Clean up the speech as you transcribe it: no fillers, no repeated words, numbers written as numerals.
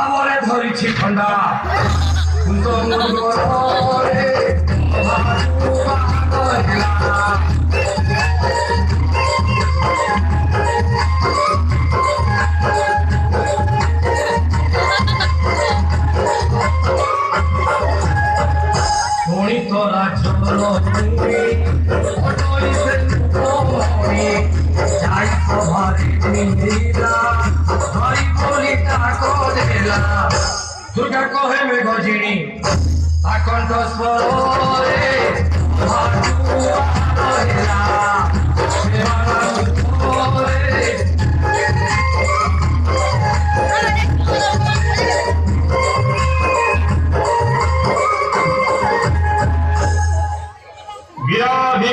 আমারে ধরিছি খন্ডা শুনি তোরা চলো যাই সভারে নিন্দিরা হরি বলি তাকো দেলা দুর্গা কহে মেঘ জিনি আকণ্ঠ স্বরে